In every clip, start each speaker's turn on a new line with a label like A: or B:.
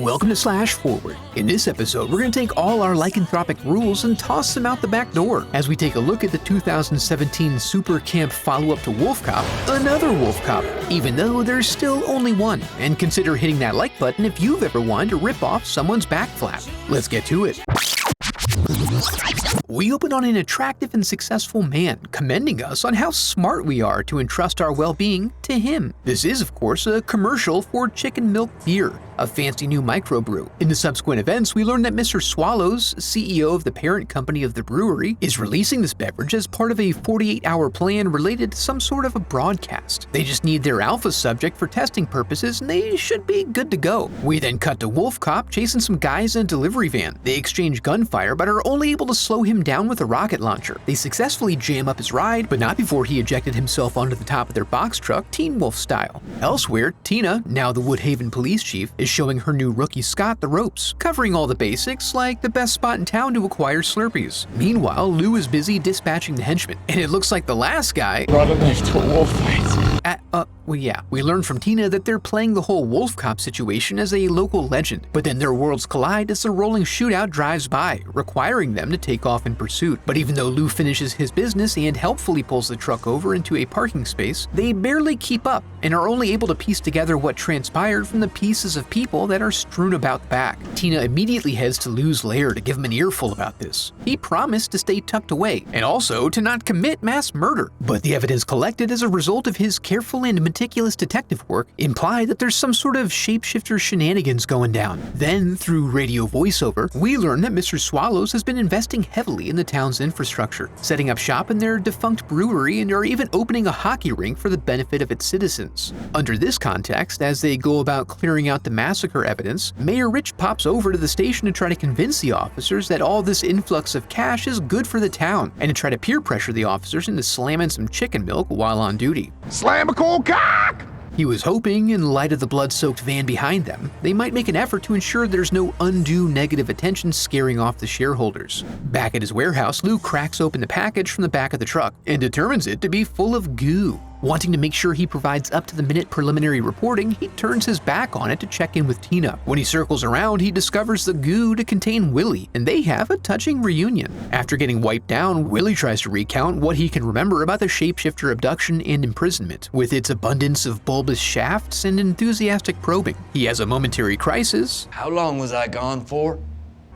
A: Welcome to Slash Forward. In this episode, we're going to take all our lycanthropic rules and toss them out the back door as we take a look at the 2017 Super Camp follow-up to Wolf Cop, another Wolf Cop, even though there's still only one, and consider hitting that like button if you've ever wanted to rip off someone's back flap. Let's get to it. We open on an attractive and successful man, commending us on how smart we are to entrust our well-being to him. This is, of course, a commercial for chicken milk beer, a fancy new microbrew. In the subsequent events, we learn that Mr. Swallows, CEO of the parent company of the brewery, is releasing this beverage as part of a 48-hour plan related to some sort of a broadcast. They just need their alpha subject for testing purposes, and they should be good to go. We then cut to Wolf Cop chasing some guys in a delivery van. They exchange gunfire, but are only able to slow him down with a rocket launcher. They successfully jam up his ride, but not before he ejected himself onto the top of their box truck, Teen Wolf style. Elsewhere, Tina, now the Woodhaven police chief, is showing her new rookie Scott the ropes, covering all the basics like the best spot in town to acquire Slurpees. Meanwhile, Lou is busy dispatching the henchmen, and it looks like the last guy
B: brought a knife to a wolf fight.
A: We learn from Tina that they're playing the whole Wolf Cop situation as a local legend, but then their worlds collide as a rolling shootout drives by, requiring them to take off in pursuit. But even though Lou finishes his business and helpfully pulls the truck over into a parking space, they barely keep up and are only able to piece together what transpired from the pieces of people that are strewn about the back. Tina immediately heads to Lou's lair to give him an earful about this. He promised to stay tucked away and also to not commit mass murder, but the evidence collected as a result of his careful and meticulous detective work imply that there's some sort of shapeshifter shenanigans going down. Then, through radio voiceover, we learn that Mr. Swallows has been investing heavily in the town's infrastructure, setting up shop in their defunct brewery and are even opening a hockey rink for the benefit of its citizens. Under this context, as they go about clearing out the massacre evidence, Mayor Rich pops over to the station to try to convince the officers that all this influx of cash is good for the town, and to try to peer pressure the officers into slamming some chicken milk while on duty.
B: Slam a cold cock!
A: He was hoping, in light of the blood-soaked van behind them, they might make an effort to ensure there's no undue negative attention scaring off the shareholders. Back at his warehouse, Lou cracks open the package from the back of the truck and determines it to be full of goo. Wanting to make sure he provides up-to-the-minute preliminary reporting, he turns his back on it to check in with Tina. When he circles around, he discovers the goo to contain Willie, and they have a touching reunion. After getting wiped down, Willie tries to recount what he can remember about the shapeshifter abduction and imprisonment, with its abundance of bulbous shafts and enthusiastic probing. He has a momentary crisis.
C: How long was I gone for?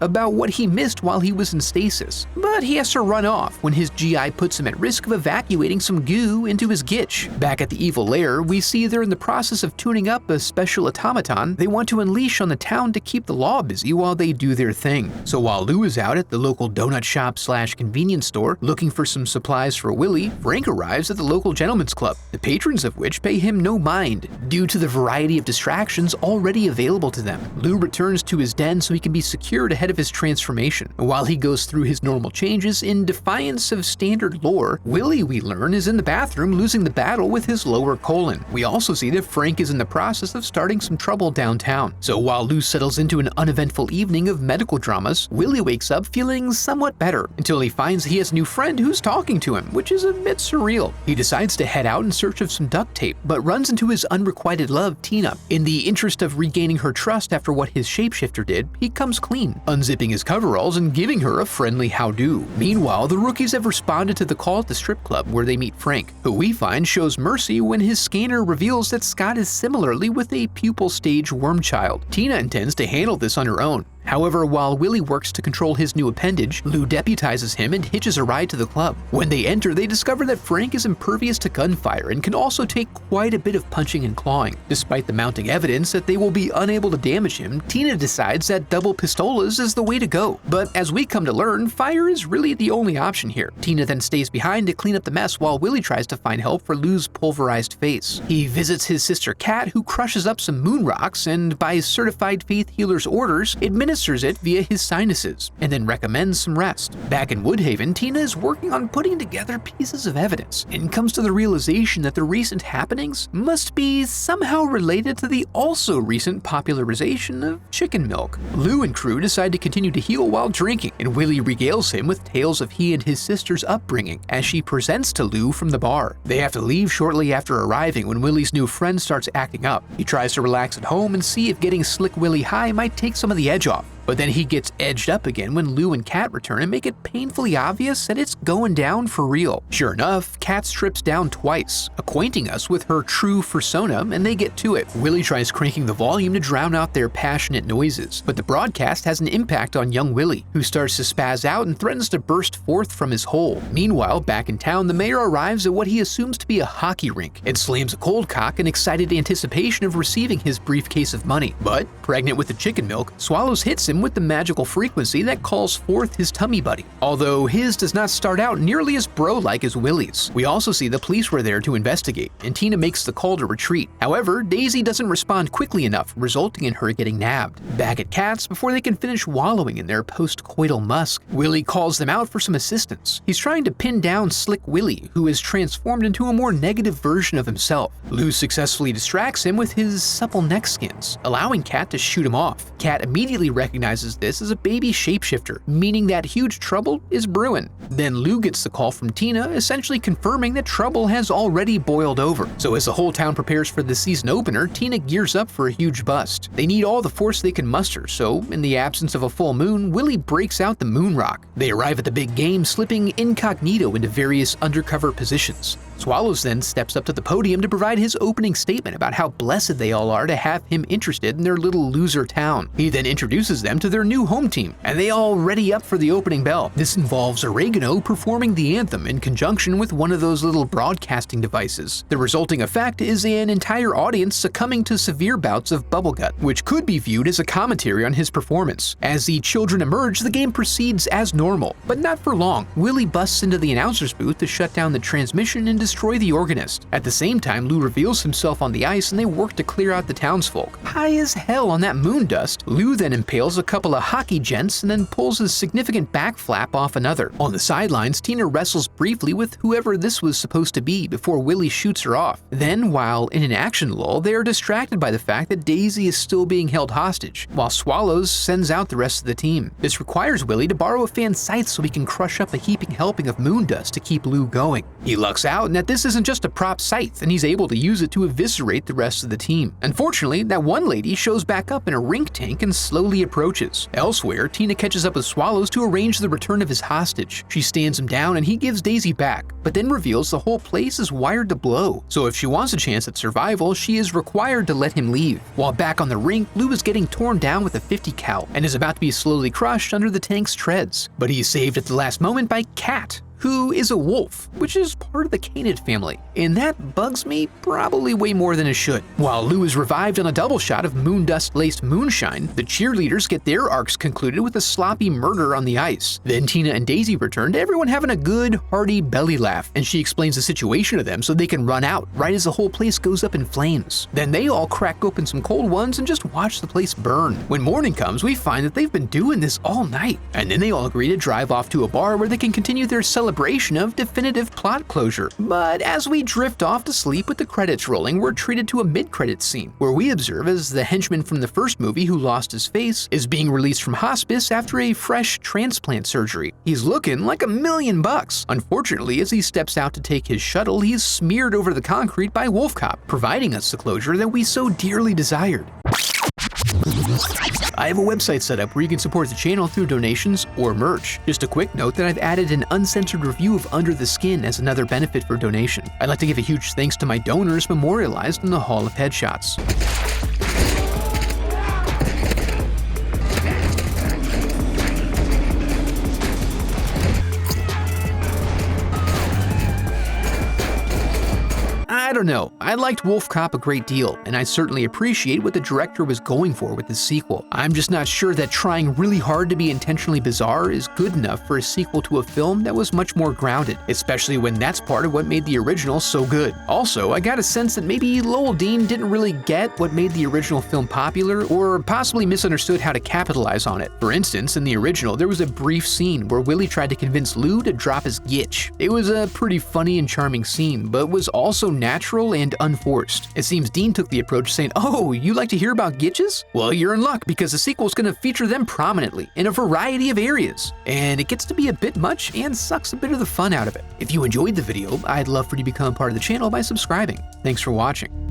A: About what he missed while he was in stasis, but he has to run off when his GI puts him at risk of evacuating some goo into his gitch. Back at the evil lair, we see they're in the process of tuning up a special automaton they want to unleash on the town to keep the law busy while they do their thing. So while Lou is out at the local donut shop / convenience store looking for some supplies for Willie, Frank arrives at the local gentleman's club, the patrons of which pay him no mind due to the variety of distractions already available to them. Lou returns to his den so he can be secured ahead of his transformation. While he goes through his normal changes in defiance of standard lore, Willie, we learn, is in the bathroom losing the battle with his lower colon. We also see that Frank is in the process of starting some trouble downtown. So while Lou settles into an uneventful evening of medical dramas, Willie wakes up feeling somewhat better until he finds he has a new friend who's talking to him, which is a bit surreal. He decides to head out in search of some duct tape, but runs into his unrequited love, Tina. In the interest of regaining her trust after what his shapeshifter did, he comes clean, unzipping his coveralls and giving her a friendly how-do. Meanwhile, the rookies have responded to the call at the strip club where they meet Frank, who we find shows mercy when his scanner reveals that Scott is similarly with a pupil stage worm child. Tina intends to handle this on her own. However, while Willie works to control his new appendage, Lou deputizes him and hitches a ride to the club. When they enter, they discover that Frank is impervious to gunfire and can also take quite a bit of punching and clawing. Despite the mounting evidence that they will be unable to damage him, Tina decides that double pistolas is the way to go. But as we come to learn, fire is really the only option here. Tina then stays behind to clean up the mess while Willie tries to find help for Lou's pulverized face. He visits his sister Kat, who crushes up some moon rocks and, by certified faith healer's orders, administers administers it via his sinuses, and then recommends some rest. Back in Woodhaven, Tina is working on putting together pieces of evidence and comes to the realization that the recent happenings must be somehow related to the also recent popularization of chicken milk. Lou and crew decide to continue to heal while drinking, and Willie regales him with tales of he and his sister's upbringing as she presents to Lou from the bar. They have to leave shortly after arriving when Willie's new friend starts acting up. He tries to relax at home and see if getting Slick Willie high might take some of the edge off. But then he gets edged up again when Lou and Kat return and make it painfully obvious that it's going down for real. Sure enough, Kat strips down twice, acquainting us with her true persona, and they get to it. Willie tries cranking the volume to drown out their passionate noises, but the broadcast has an impact on young Willie, who starts to spaz out and threatens to burst forth from his hole. Meanwhile, back in town, the mayor arrives at what he assumes to be a hockey rink and slams a cold cock in excited anticipation of receiving his briefcase of money. But, pregnant with the chicken milk, Swallows hits him with the magical frequency that calls forth his tummy buddy, although his does not start out nearly as bro-like as Willie's. We also see the police were there to investigate, and Tina makes the call to retreat. However, Daisy doesn't respond quickly enough, resulting in her getting nabbed. Back at Kat's, before they can finish wallowing in their post-coital musk, Willie calls them out for some assistance. He's trying to pin down Slick Willie, who is transformed into a more negative version of himself. Lou successfully distracts him with his supple neck skins, allowing Kat to shoot him off. Kat immediately recognizes this as a baby shapeshifter, meaning that huge trouble is brewing. Then Lou gets the call from Tina, essentially confirming that trouble has already boiled over. So as the whole town prepares for the season opener, Tina gears up for a huge bust. They need all the force they can muster, so in the absence of a full moon, Willie breaks out the moon rock. They arrive at the big game, slipping incognito into various undercover positions. Swallows then steps up to the podium to provide his opening statement about how blessed they all are to have him interested in their little loser town. He then introduces them to their new home team, and they all ready up for the opening bell. This involves Oregano performing the anthem in conjunction with one of those little broadcasting devices. The resulting effect is an entire audience succumbing to severe bouts of bubblegut, which could be viewed as a commentary on his performance. As the children emerge, the game proceeds as normal, but not for long. Willie busts into the announcer's booth to shut down the transmission and destroy the organist. At the same time, Lou reveals himself on the ice and they work to clear out the townsfolk. High as hell on that moon dust, Lou then impales a couple of hockey gents and then pulls a significant back flap off another. On the sidelines, Tina wrestles briefly with whoever this was supposed to be before Willie shoots her off. Then, while in an action lull, they are distracted by the fact that Daisy is still being held hostage, while Swallows sends out the rest of the team. This requires Willie to borrow a fan scythe so he can crush up a heaping helping of moon dust to keep Lou going. He lucks out and that this isn't just a prop scythe, and he's able to use it to eviscerate the rest of the team. Unfortunately, that one lady shows back up in a rink tank and slowly approaches. Elsewhere, Tina catches up with Swallows to arrange the return of his hostage. She stands him down and he gives Daisy back, but then reveals the whole place is wired to blow, so if she wants a chance at survival, she is required to let him leave. While back on the rink, Lou is getting torn down with a 50 cal and is about to be slowly crushed under the tank's treads, but he's saved at the last moment by Kat, who is a wolf, which is part of the canid family, and that bugs me probably way more than it should. While Lou is revived on a double shot of moon dust-laced moonshine, the cheerleaders get their arcs concluded with a sloppy murder on the ice. Then Tina and Daisy return to everyone having a good, hearty belly laugh, and she explains the situation to them so they can run out, right as the whole place goes up in flames. Then they all crack open some cold ones and just watch the place burn. When morning comes, we find that they've been doing this all night, and then they all agree to drive off to a bar where they can continue their celebration of definitive plot closure. But as we drift off to sleep with the credits rolling, we're treated to a mid-credits scene, where we observe as the henchman from the first movie who lost his face is being released from hospice after a fresh transplant surgery. He's looking like $1 million. Unfortunately, as he steps out to take his shuttle, he's smeared over the concrete by Wolf Cop, providing us the closure that we so dearly desired. I have a website set up where you can support the channel through donations or merch. Just a quick note that I've added an uncensored review of Under the Skin as another benefit for donation. I'd like to give a huge thanks to my donors memorialized in the Hall of Headshots. I don't know, I liked Wolf Cop a great deal, and I certainly appreciate what the director was going for with this sequel. I'm just not sure that trying really hard to be intentionally bizarre is good enough for a sequel to a film that was much more grounded, especially when that's part of what made the original so good. Also, I got a sense that maybe Lowell Dean didn't really get what made the original film popular, or possibly misunderstood how to capitalize on it. For instance, in the original, there was a brief scene where Willie tried to convince Lou to drop his gitch. It was a pretty funny and charming scene, but was also natural and unforced. It seems Dean took the approach saying, "Oh, you like to hear about gitches? Well, you're in luck because the sequel's gonna feature them prominently in a variety of areas." And it gets to be a bit much and sucks a bit of the fun out of it. If you enjoyed the video, I'd love for you to become part of the channel by subscribing. Thanks for watching.